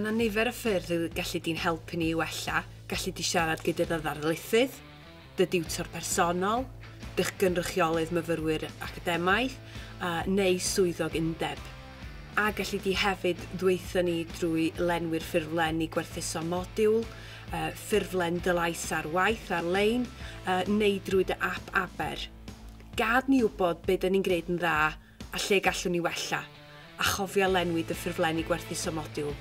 yna nifer y ffyrdd y gallu di'n helpu ni i wella, gallu di siarad gyda dy ddarlithydd, dy diwtor personol, dych gynrychiolydd myfyrwyr academaidd, neu swyddog undeb. A gallu di hefyd ddweithio ni drwy lenwi'r ffurflenni gwerthuso modiwl, ffurflen dylais ar waith ar-lein, neu drwy dy app Aber. Gad ni wybod beth dyn ni'n gwneud yn dda a lle gallwn ni wella, a chofio lenwi dy ffurflenni gwerthuso modiwl.